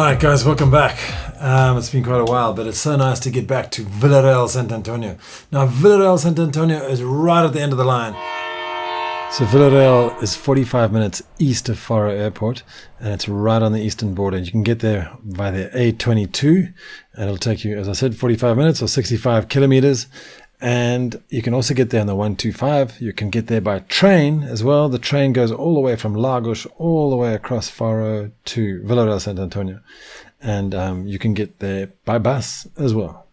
Alright guys, welcome back. It's been quite a while, but it's so nice to get back to Villarreal, Santo Antonio. Now Villarreal, Santo Antonio is right at the end of the line. So Villarreal is 45 minutes east of Faro Airport, and it's right on the eastern border. You can get there by the A22, and it'll take you, as I said, 45 minutes or 65 kilometers. And you can also get there on the 125. You can get there by train as well. The train goes all the way from Lagos all the way across Faro to Villarreal, Santo Antonio. And you can get there by bus as well.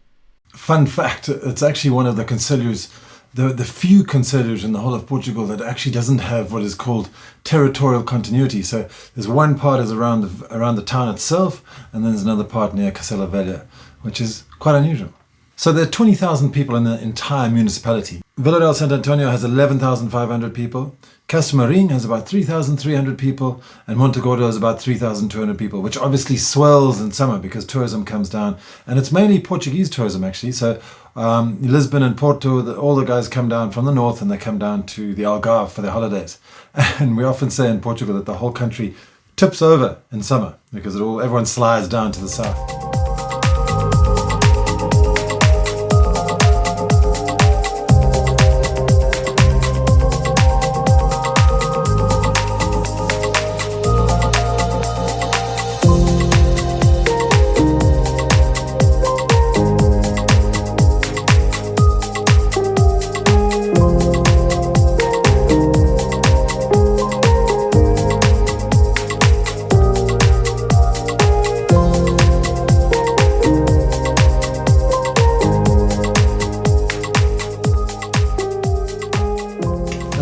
Fun fact, it's actually one of the concelhos, the few concelhos in the whole of Portugal that actually doesn't have what is called territorial continuity. So there's one part is around the town itself, and then there's another part near Castelo Velho, which is quite unusual. So there are 20,000 people in the entire municipality. Villarreal Santo Antonio has 11,500 people. Castro has about 3,300 people, and Montegordo has about 3,200 people, which obviously swells in summer because tourism comes down. And it's mainly Portuguese tourism actually. So Lisbon and Porto, all the guys come down from the north and they come down to the Algarve for their holidays. And we often say in Portugal that the whole country tips over in summer because everyone slides down to the south.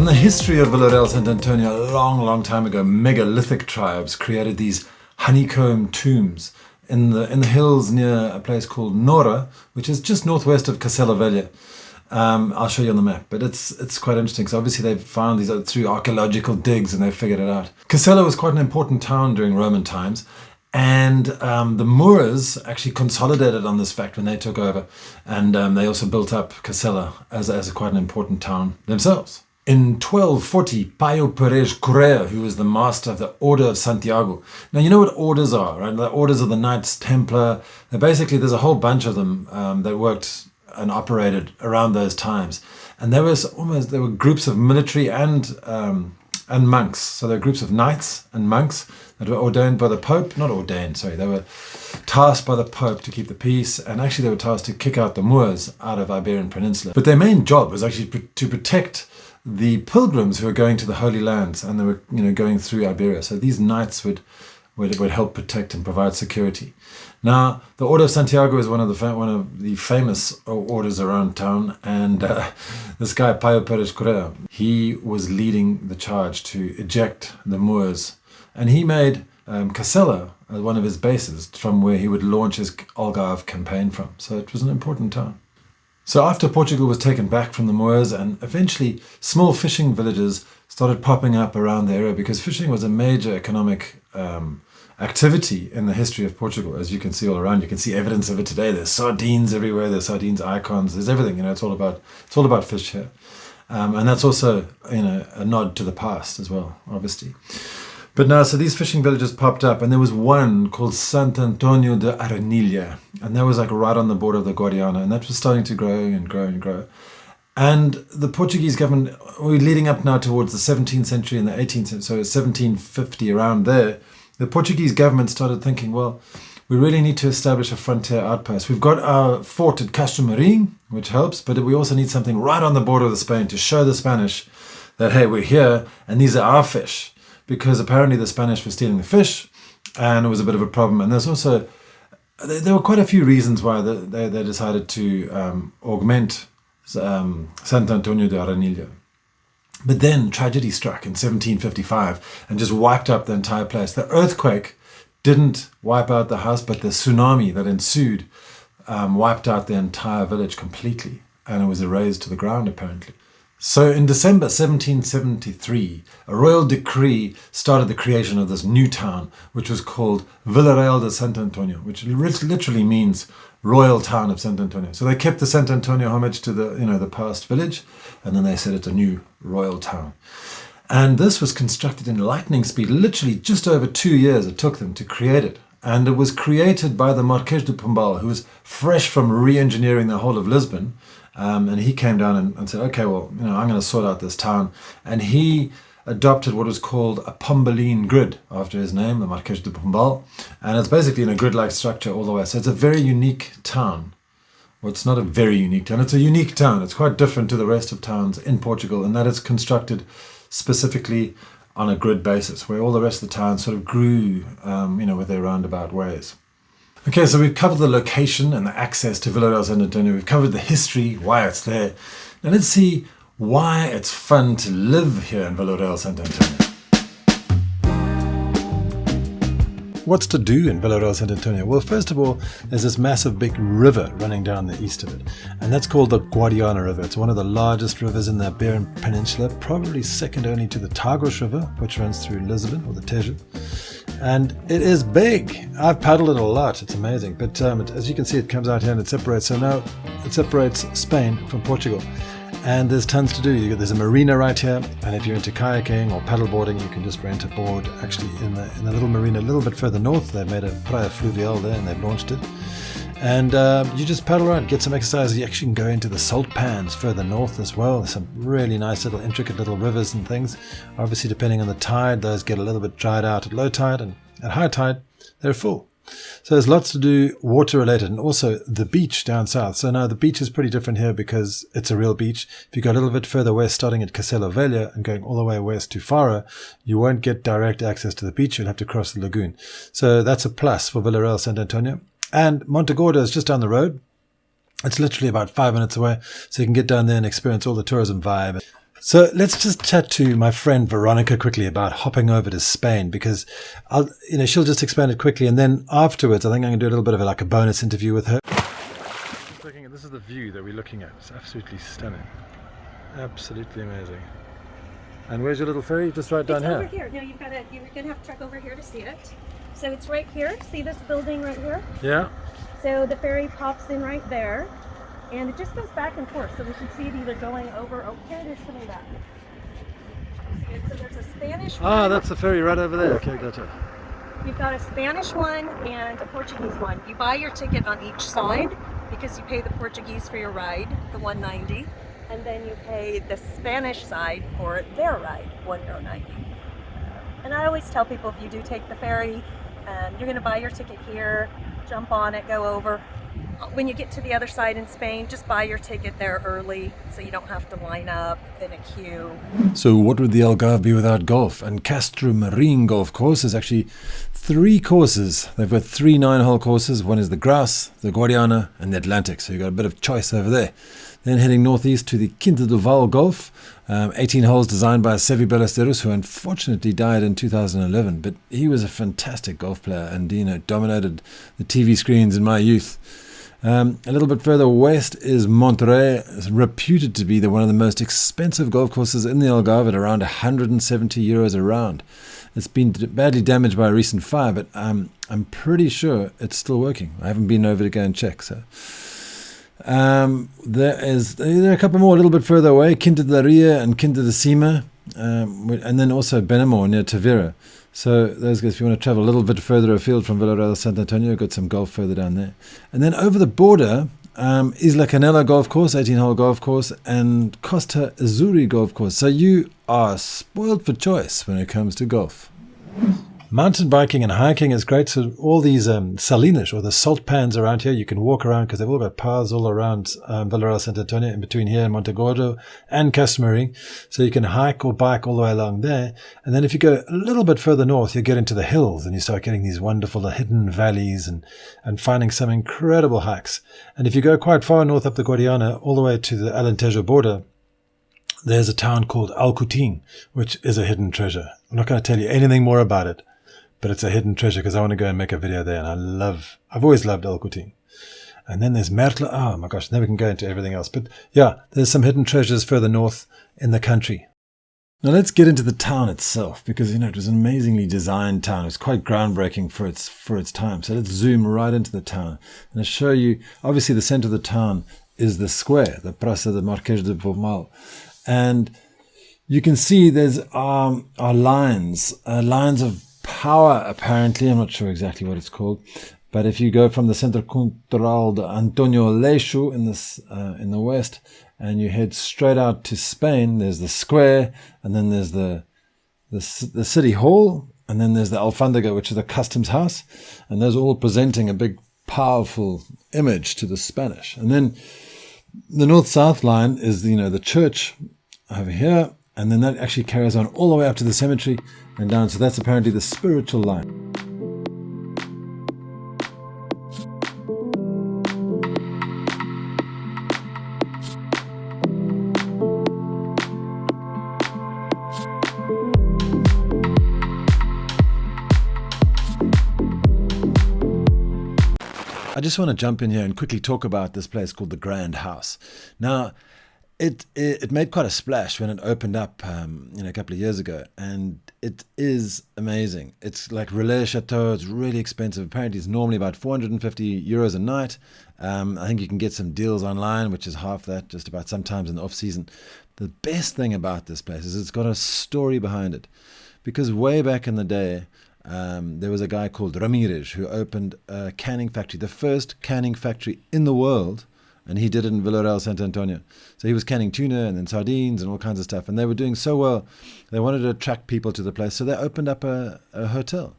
The history of Villarreal Santo Antonio, a long time ago, megalithic tribes created these honeycomb tombs in the hills near a place called Nora, which is just northwest of Castelo Velho. I'll show you on the map, but it's quite interesting. So obviously they've found these through archaeological digs and they've figured it out. Castelo was quite an important town during Roman times, and the Moors actually consolidated on this fact when they took over, and they also built up Castelo as quite an important town themselves. In 1240, Paio Perez Correa, who was the master of the Order of Santiago. Now, you know what orders are, right? The orders of the Knights Templar. Basically, there's a whole bunch of them that worked and operated around those times. And there were groups of military and monks. So there were groups of knights and monks that were ordained by the Pope. Not ordained, sorry. They were tasked by the Pope to keep the peace. And actually, they were tasked to kick out the Moors out of Iberian Peninsula. But their main job was actually to protect the pilgrims who were going to the Holy Lands, and they were, going through Iberia. So these knights would help protect and provide security. Now, the Order of Santiago is one of the famous orders around town, and this guy Paio Perez Correa, he was leading the charge to eject the Moors, and he made Castelo one of his bases from where he would launch his Algarve campaign from. So it was an important town. So after Portugal was taken back from the Moors, and eventually small fishing villages started popping up around the area because fishing was a major economic activity in the history of Portugal, as you can see all around. You can see evidence of it today. There's sardines everywhere. There's sardines icons. There's everything. It's all about fish here, and that's also a nod to the past as well, obviously. But now, so these fishing villages popped up, and there was one called Santo Antonio de Arenilha, and that was like right on the border of the Guadiana, and that was starting to grow and grow and grow. And the Portuguese government, we're leading up now towards the 17th century and the 18th century, so 1750 around there, the Portuguese government started thinking, well, we really need to establish a frontier outpost. We've got our fort at Castro, which helps, but we also need something right on the border of Spain to show the Spanish that, hey, we're here, and these are our fish. Because apparently the Spanish were stealing the fish, and it was a bit of a problem. And there were quite a few reasons why they decided to augment Santo Antonio de Arenilha. But then tragedy struck in 1755 and just wiped up the entire place. The earthquake didn't wipe out the house, but the tsunami that ensued wiped out the entire village completely, and it was erased to the ground apparently. So in December 1773, a royal decree started the creation of this new town, which was called Villarreal de Santo Antonio, which literally means royal town of Santo Antonio. So they kept the Santo Antonio homage to the past village, and then they said it's a new royal town. And this was constructed in lightning speed, literally just over 2 years it took them to create it. And it was created by the Marquês de Pombal, who was fresh from re-engineering the whole of Lisbon. And he came down and said, okay, well, I'm going to sort out this town. And he adopted what was called a Pombaline grid after his name, the Marquês de Pombal. And it's basically in a grid-like structure all the way. So it's a very unique town. Well, it's not a very unique town. It's a unique town. It's quite different to the rest of towns in Portugal in that it's constructed specifically on a grid basis, where all the rest of the towns sort of grew, with their roundabout ways. Okay, so we've covered the location and the access to Vila Real Santo Antonio. We've covered the history, why it's there. Now let's see why it's fun to live here in Vila Real Santo Antonio. What's to do in Vila Real Santo Antonio? Well, first of all, there's this massive big river running down the east of it, and that's called the Guadiana River. It's one of the largest rivers in the Iberian Peninsula, probably second only to the Tagus River, which runs through Lisbon, or the Tejo. And it is big. I've paddled it a lot. It's amazing. But as you can see, it comes out here and it separates. So now it separates Spain from Portugal. And there's tons to do. There's a marina right here, and if you're into kayaking or paddleboarding, you can just rent a board. Actually, in the little marina a little bit further north, they've made a praia fluvial there, and they've launched it. And you just paddle around, get some exercise. You actually can go into the salt pans further north as well. There's some really nice little intricate little rivers and things. Obviously, depending on the tide, those get a little bit dried out at low tide, and at high tide, they're full. So there's lots to do water related, and also the beach down south. So now the beach is pretty different here because it's a real beach. If you go a little bit further west, starting at Castelo Velho and going all the way west to Faro, you won't get direct access to the beach. You'll have to cross the lagoon. So that's a plus for Vila Real Santo Antonio. And Montegordo is just down the road. It's literally about 5 minutes away. So you can get down there and experience all the tourism vibe. So let's just chat to my friend Veronica quickly about hopping over to Spain, because she'll just explain it quickly, and then afterwards I think I'm going to do a little bit of a bonus interview with her. This is the view that we're looking at. It's absolutely stunning, absolutely amazing. And where's your little ferry? Just right down here. Over here. No, you're gonna have to truck over here to see it. So it's right here. See this building right here? Yeah. So the ferry pops in right there. And it just goes back and forth, so we should see it either going over. Oh, here it is coming back. So there's a Spanish one. Ah, that's the ferry right over there. Okay, gotcha. You've got a Spanish one and a Portuguese one. You buy your ticket on each side because you pay the Portuguese for your ride, the $1.90, and then you pay the Spanish side for their ride, €1.90. And I always tell people, if you do take the ferry, you're going to buy your ticket here, jump on it, go over. When you get to the other side in Spain, just buy your ticket there early so you don't have to line up in a queue. So what would the Algarve be without golf? And Castro Marine Golf Course is actually 3 courses. They've got 3 9-hole courses. One is the Grass, the Guadiana, and the Atlantic. So you've got a bit of choice over there. Then heading northeast to the Quinta do Val Golf, 18 holes designed by Sevi Ballesteros, who unfortunately died in 2011. But he was a fantastic golf player and dominated the TV screens in my youth. A little bit further west is Monterrey. It's reputed to be one of the most expensive golf courses in the Algarve at around €170 a round. It's been badly damaged by a recent fire, but I'm pretty sure it's still working. I haven't been over to go and check. So there are a couple more a little bit further away, Quinta da Ria and Quinta da Cima, and then also Benamor near Tavira. So those guys, if you want to travel a little bit further afield from Vila Real Santo Antonio, got some golf further down there. And then over the border, Isla Canela Golf Course, 18-hole golf course, and Costa Azuri Golf Course. So you are spoiled for choice when it comes to golf. Mountain biking and hiking is great. So all these salinas, or the salt pans around here, you can walk around because they've all got paths all around Vila Real Santo Antonio, in between here and Montegordo and Castro. So you can hike or bike all the way along there. And then if you go a little bit further north, you get into the hills and you start getting these wonderful hidden valleys and finding some incredible hikes. And if you go quite far north up the Guadiana, all the way to the Alentejo border, there's a town called Alcutin, which is a hidden treasure. I'm not going to tell you anything more about it, but it's a hidden treasure because I want to go and make a video there, and I've always loved Alcutin. And then there's Mertla. Oh my gosh, now we can go into everything else. But yeah, there's some hidden treasures further north in the country. Now let's get into the town itself, because it was an amazingly designed town. It was quite groundbreaking for its time. So let's zoom right into the town and I'll show you. Obviously, the center of the town is the square, the Praça de Marquês de Pombal, and you can see there's lines of tower, apparently. I'm not sure exactly what it's called. But if you go from the Centro Cultural de António Leixo in the west, and you head straight out to Spain, there's the square, and then there's the city hall, and then there's the Alfândega, which is the customs house, and those are all presenting a big, powerful image to the Spanish. And then the north-south line is, the church over here, and then that actually carries on all the way up to the cemetery and down. So that's apparently the spiritual line. I just want to jump in here and quickly talk about this place called the Grand House. Now, it made quite a splash when it opened up, a couple of years ago, and it is amazing. It's like Relais Chateau. It's really expensive. Apparently, it's normally about 450 euros a night. I think you can get some deals online, which is half that, just about sometimes in the off season. The best thing about this place is it's got a story behind it, because way back in the day, there was a guy called Ramirez who opened a canning factory, the first canning factory in the world, and he did it in Vila, Santo António. So he was canning tuna and then sardines and all kinds of stuff, and they were doing so well, they wanted to attract people to the place, so they opened up a hotel.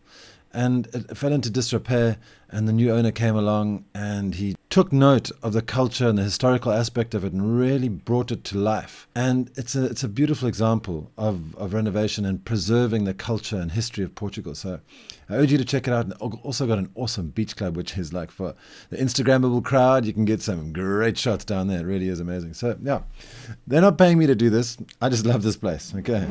And it fell into disrepair, and the new owner came along and he took note of the culture and the historical aspect of it and really brought it to life. And it's a beautiful example of renovation and preserving the culture and history of Portugal. So I urge you to check it out. And also got an awesome beach club, which is like for the Instagrammable crowd. You can get some great shots down there. It really is amazing. So yeah, they're not paying me to do this. I just love this place. Okay.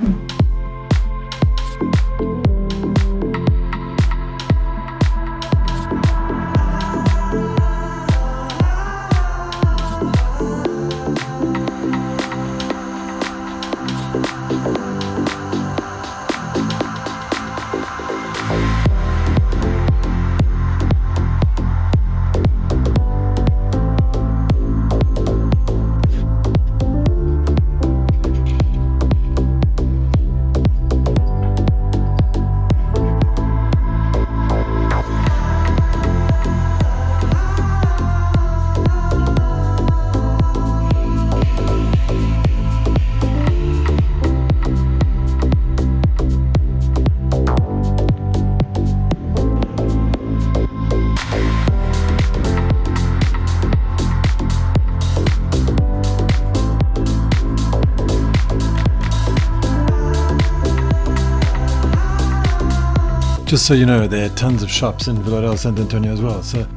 Just so you know, there are tons of shops in Vila Santo António as well. So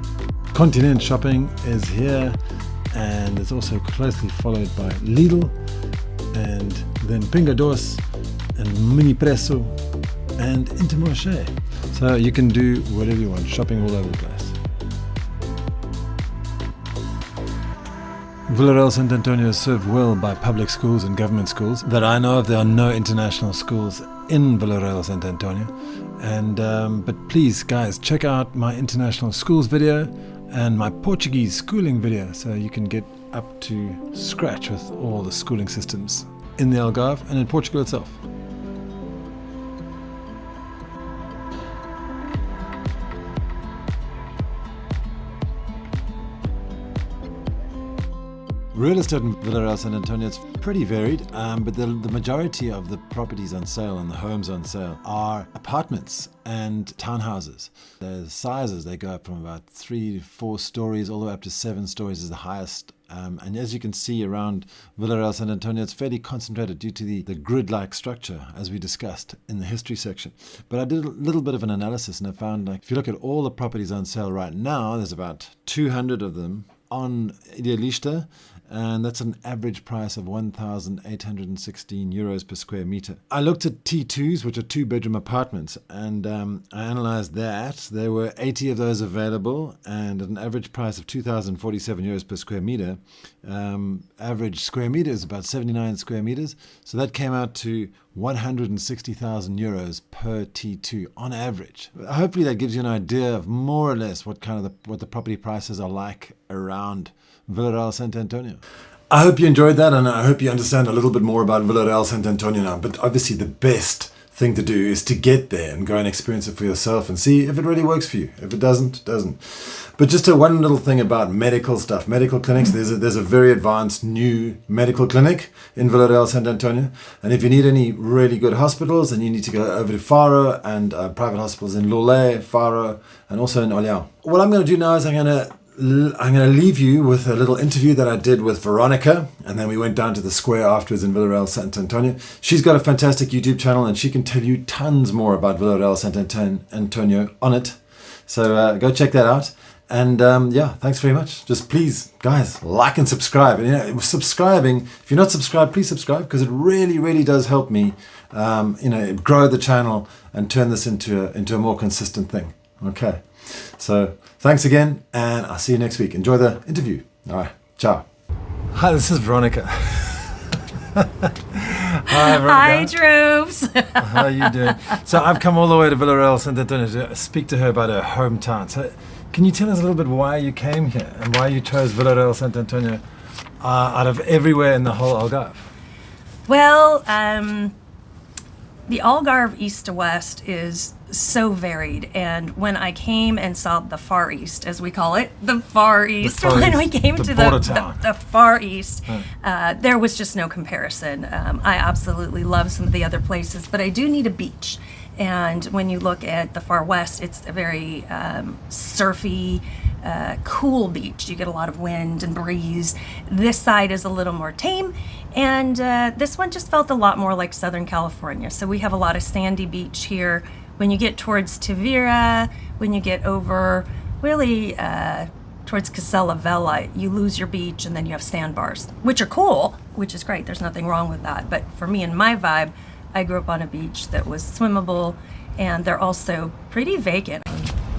Continent shopping is here, and it's also closely followed by Lidl, and then Pingo Doce, and Mini Preço, and Intermarché. So you can do whatever you want, shopping all over the place. Vila Santo António is served well by public schools and government schools. That I know of, there are no international schools in Vila Santo António. And but please, guys, check out my international schools video and my Portuguese schooling video, so you can get up to scratch with all the schooling systems in the Algarve and in Portugal itself. Real estate in Vila Santo António is pretty varied, but the majority of the properties on sale and the homes on sale are apartments and townhouses. The sizes, they go up from about 3 to 4 stories all the way up to 7 stories is the highest. And as you can see around Vila Santo António, it's fairly concentrated due to the grid-like structure, as we discussed in the history section. But I did a little bit of an analysis, and I found, like, if you look at all the properties on sale right now, there's about 200 of them on Idealista, and that's an average price of 1,816 euros per square meter. I looked at T2s, which are 2-bedroom apartments, and I analysed that. There were 80 of those available, and at an average price of 2,047 euros per square meter. Average square meter is about 79 square meters, so that came out to 160,000 euros per T2 on average. Hopefully that gives you an idea of more or less what the property prices are like around Vila Santo António. I hope you enjoyed that, and I hope you understand a little bit more about Vila Santo António now. But obviously the best thing to do is to get there and go and experience it for yourself and see if it really works for you. If it doesn't, it doesn't. But just one little thing about medical stuff, medical clinics. There's a very advanced new medical clinic in Villarreal, Santo Antonio. And if you need any really good hospitals, then you need to go over to Faro and private hospitals in Lole, Faro, and also in Olhão. What I'm going to do now is I'm going to leave you with a little interview that I did with Veronica, and then we went down to the square afterwards in Villarreal, Santo Antonio. She's got a fantastic YouTube channel, and she can tell you tons more about Villarreal, Santo Antonio on it. So go check that out. And yeah, thanks very much. Just please, guys, like and subscribe. And subscribing, if you're not subscribed, please subscribe, because it really, really does help me, grow the channel and turn this into a more consistent thing. Okay. So thanks again, and I'll see you next week. Enjoy the interview. All right. Ciao. Hi, this is Veronica. Hi, Veronica. Hi, Troops. How are you doing? So I've come all the way to Villarreal, Santo Antonio to speak to her about her hometown. So can you tell us a little bit why you came here and why you chose Villarreal, Santo Antonio out of everywhere in the whole Algarve? Well, the Algarve east to west is so varied, and when I came and saw the Far East, as we call it, the Far East, when we came to the Far East, there was just no comparison. I absolutely love some of the other places, but I do need a beach. And when you look at the Far West, it's a very surfy, cool beach. You get a lot of wind and breeze. This side is a little more tame, and this one just felt a lot more like Southern California. So we have a lot of sandy beach here. When you get towards Vila, when you get over really towards Vila, you lose your beach, and then you have sandbars, which are cool, which is great. There's nothing wrong with that. But for me and my vibe, I grew up on a beach that was swimmable, and they're also pretty vacant.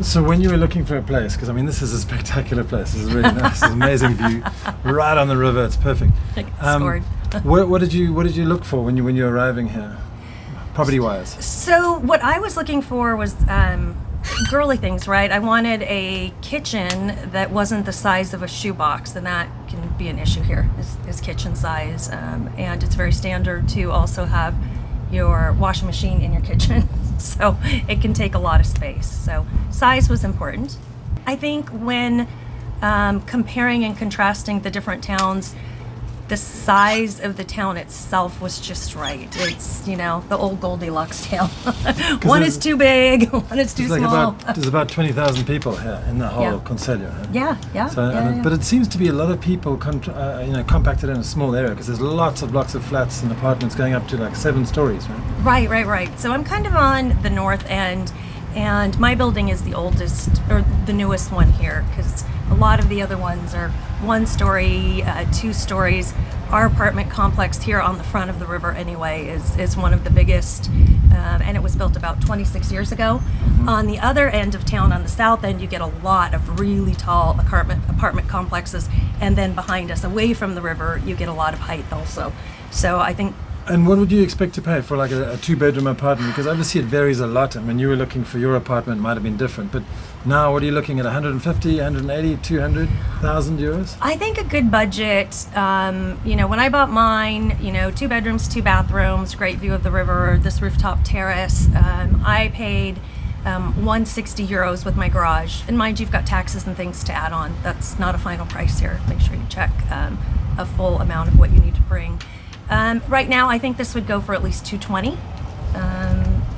So when you were looking for a place, because I mean this is a spectacular place, this is really nice, it's an amazing view, right on the river, it's perfect. Scored. What did you look for when you were arriving here, property-wise? So what I was looking for was girly things, right? I wanted a kitchen that wasn't the size of a shoebox, and that can be an issue here, is kitchen size. And it's very standard to also have your washing machine in your kitchen, so it can take a lot of space. So size was important. I think when comparing and contrasting the different towns, the size of the town itself was just right. It's, the old Goldilocks tale. One is too big, one is too small. There's about 20,000 people here in the whole Conselho. Yeah. But it seems to be a lot of people compacted in a small area, because there's lots of blocks of flats and apartments going up to like 7 stories, right? Right. So I'm kind of on the north end, and my building is the oldest, or the newest one here, because a lot of the other ones are 1 story, 2 stories. Our apartment complex here on the front of the river anyway is one of the biggest, and it was built about 26 years ago. Mm-hmm. On the other end of town, on the south end, you get a lot of really tall apartment complexes, and then behind us, away from the river, you get a lot of height also. So I think. And what would you expect to pay for like a 2-bedroom apartment? Because obviously it varies a lot, and when you were looking for your apartment it might have been different, but now what are you looking at, 150, 180, 200,000 euros? I think a good budget, when I bought mine, 2 bedrooms, 2 bathrooms, great view of the river, this rooftop terrace, I paid 160 euros with my garage. And mind you, you've got taxes and things to add on. That's not a final price here. Make sure you check a full amount of what you need to bring. Right now, I think this would go for at least 220.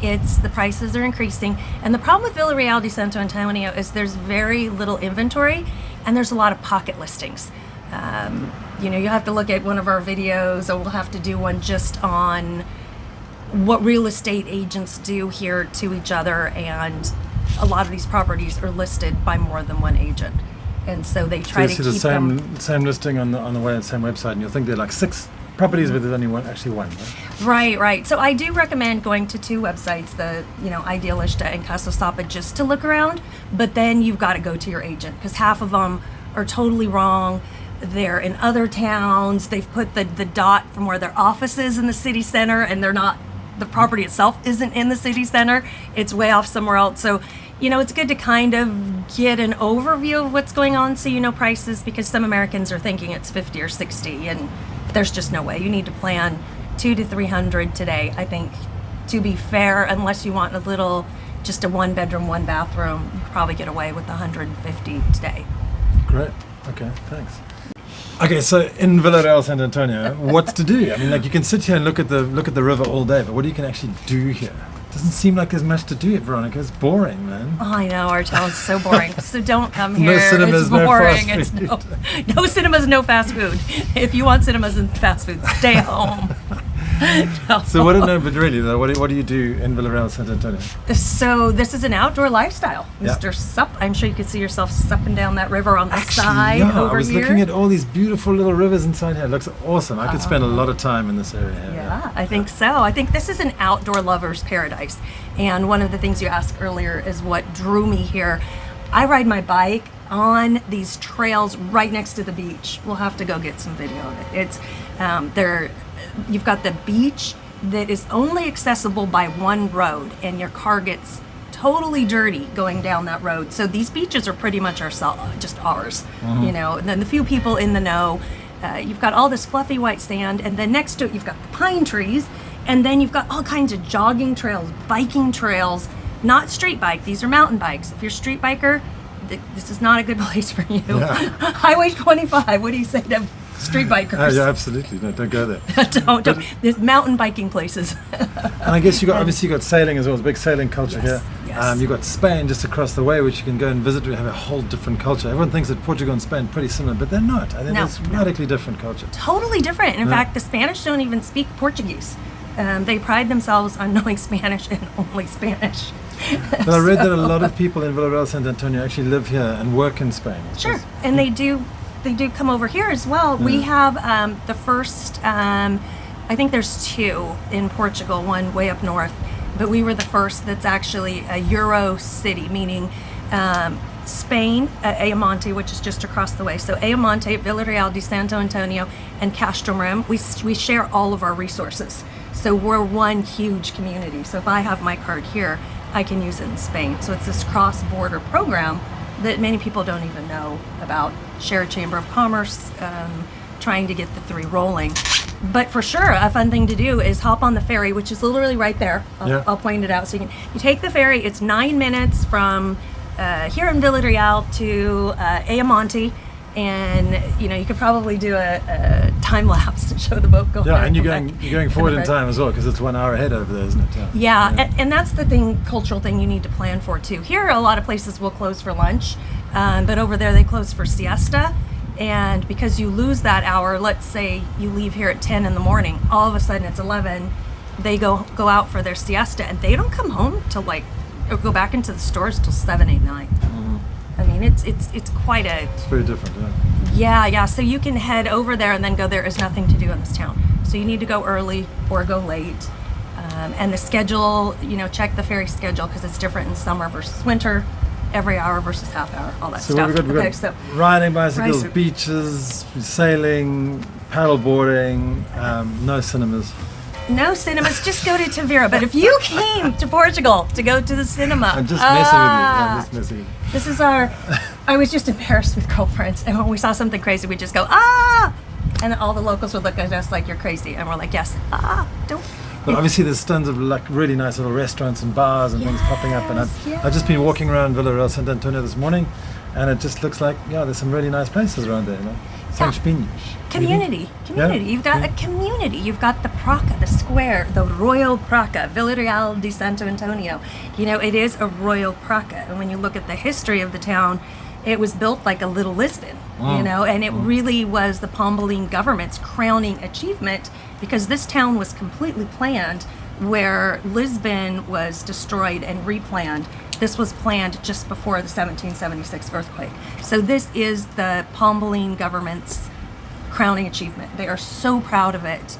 The prices are increasing, and the problem with Villarreal de Santo Antonio is there's very little inventory, and there's a lot of pocket listings. You have to look at one of our videos, or we'll have to do one just on what real estate agents do here to each other, and a lot of these properties are listed by more than one agent, and so they try to keep them. the same listing on the same website, and you'll think they're like 6 properties, but there's only one, Right. So I do recommend going to 2 websites, the Idealista and Casa Sapa, just to look around, but then you've got to go to your agent, because half of them are totally wrong. They're in other towns. They've put the dot from where their office is in the city center, and they're not, the property itself isn't in the city center. It's way off somewhere else. So it's good to kind of get an overview of what's going on, so you know prices, because some Americans are thinking it's 50 or 60, and there's just no way. You need to plan 200 to 300 today. I think to be fair, unless you want just a 1-bedroom, 1-bathroom, you could probably get away with 150 today. Great. Okay, thanks. Okay, so in Villarreal, Santo Antonio, what's to do? I mean, like, you can sit here and look at the river all day, but what you can actually do here? Doesn't seem like there's much to do, Veronica. It's boring, man. Oh, I know, our town's so boring. So don't come here. No cinemas, it's boring. no fast It's no cinemas, no fast food. If you want cinemas and fast food, stay home. No. So but really, though, what do you do in Villarreal, Santo Antonio? So this is an outdoor lifestyle, Yeah. Mr. Sup. I'm sure you can see yourself supping down that river on the side yeah, over I was here. looking at all these beautiful little rivers inside here. It looks awesome. I could spend a lot of time in this area here. Yeah, I think so. I think this is an outdoor lover's paradise. And one of the things you asked earlier is what drew me here. I ride my bike on these trails right next to the beach. We'll have to go get some video of it. It's you've got the beach that is only accessible by one road, and your car gets totally dirty going down that road. So these beaches are pretty much just ours, you know. And then the few people in the know, you've got all this fluffy white sand, and then next to it you've got the pine trees, and then you've got all kinds of jogging trails, biking trails, not street bike. These are mountain bikes. If you're a street biker, this is not a good place for you. Yeah. Highway 25. What do you say to street bikers? Yeah, absolutely. No, don't go there. don't. There's mountain biking places. And I guess obviously you got sailing as well. There's a big sailing culture Yes, here. yes. You've got Spain just across the way, which you can go and visit. We have a whole different culture. Everyone thinks that Portugal and Spain are pretty similar, but they're not. I think No, it's no. radically different culture. Totally different. In Yeah. fact, the Spanish don't even speak Portuguese. They pride themselves on knowing Spanish and only Spanish. But I read that a lot of people in Villarreal, Santo Antonio actually live here and work in Spain. which Sure, is- and they do come over here as well. We have the first, I think there's 2 in Portugal, one way up north, but we were the first that's actually a Euro city, meaning Spain, Ayamonte, which is just across the way. So Ayamonte, Villarreal de Santo Antonio, and Castromrem, we share all of our resources. So we're one huge community. So if I have my card here, I can use it in Spain. So it's this cross-border program that many people don't even know about. Share Chamber of Commerce, trying to get the 3 rolling. But for sure, a fun thing to do is hop on the ferry, which is literally right there. I'll point it out. So you take the ferry. It's 9 minutes from here in Villarreal to Ayamonte, and you could probably do a time lapse to show the boat going. Yeah, and come you're back. going forward in time as well, because it's 1 hour ahead over there, isn't it? Yeah, and that's the cultural thing you need to plan for too. Here, a lot of places will close for lunch, but over there they close for siesta. And because you lose that hour, let's say you leave here at 10 in the morning, all of a sudden it's 11, they go out for their siesta, and they don't come home till or go back into the stores till 7, 8, 9. I mean, it's quite a... It's very different, yeah. Yeah, so you can head over there and then go, there is nothing to do in this town. So you need to go early or go late. And the schedule, check the ferry schedule, because it's different in summer versus winter, every hour versus half hour, all that So stuff. we've got so riding bicycles, Bicycle. beaches, sailing, paddle boarding, no cinemas. no cinemas, just go to Tavira. But if you came to Portugal to go to the cinema, I'm just messing with you. I'm just messing with you. This is I was just embarrassed with girlfriends, and when we saw something crazy, we'd just go, and all the locals would look at us like, you're crazy. And we're like, yes, don't. But obviously there's tons of really nice little restaurants and bars and things popping up. And I've just been walking around Villarreal, Santo Antonio this morning, and it just looks like, there's some really nice places around there. São Espinhos. Community. Yeah. You've got a community. You've got the Praca, the square, the Royal Praca, Villarreal de Santo Antonio. It is a royal Praca. And when you look at the history of the town, it was built like a little Lisbon, and it really was the Pombaline government's crowning achievement, because this town was completely planned where Lisbon was destroyed and replanned. This was planned just before the 1776 earthquake. So this is the Pombaline government's crowning achievement. They are so proud of it.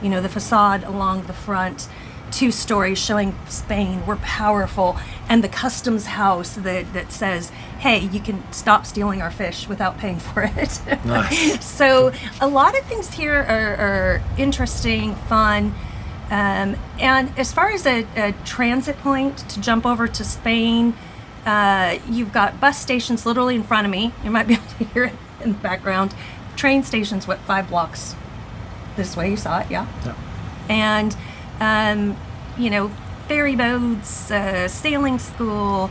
The facade along the front, 2 stories showing Spain, we're powerful, and the customs house that says, hey, you can stop stealing our fish without paying for it. Nice. So a lot of things here are interesting, fun. And as far as a transit point to jump over to Spain, you've got bus stations literally in front of me. You might be able to hear it in the background. Train stations, 5 blocks this way? You saw it, yeah? Yeah. And ferry boats, sailing school,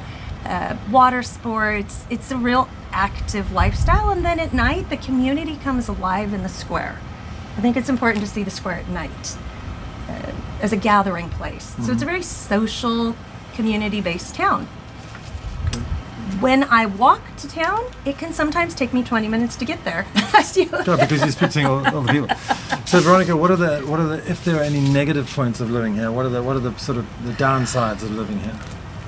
water sports. It's a real active lifestyle. And then at night, the community comes alive in the square. I think it's important to see the square at night as a gathering place. So it's a very social, community-based town. When I walk to town, it can sometimes take me 20 minutes to get there. No, because you're speaking all the people. So Veronica, what are the if there are any negative points of living here? What are the sort of the downsides of living here?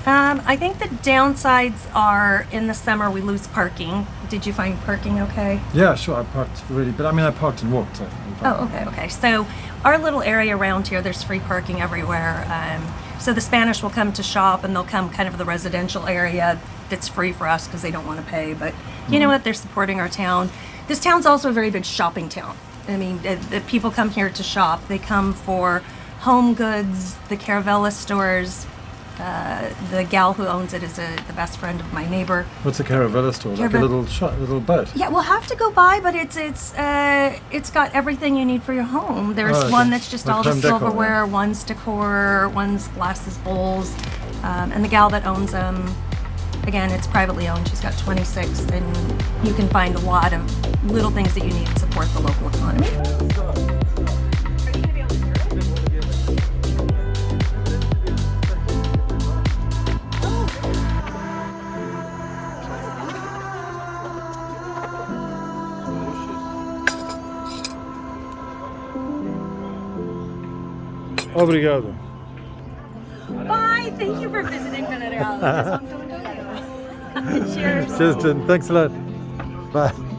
I think the downsides are in the summer we lose parking. Did you find parking okay? Yeah, sure. I parked but I parked and walked. So Okay. So our little area around here, there's free parking everywhere. So the Spanish will come to shop, and they'll come kind of the residential area that's free for us because they don't want to pay. But you know what? They're supporting our town. This town's also a very big shopping town. I mean, the people come here to shop. They come for home goods, the Caravella stores. The gal who owns it is the best friend of my neighbor. What's a Caravella store? Like a little boat? Yeah, we'll have to go by, but it's got everything you need for your home. There's one that's just like all the home decor, silverware, one's decor, one's glasses, bowls, and the gal that owns them, again, it's privately owned. She's got 26, and you can find a lot of little things that you need to support the local economy. Obrigado. Bye. Thank you for visiting Vila. Cheers. Cheers, Jen. Thanks a lot. Bye.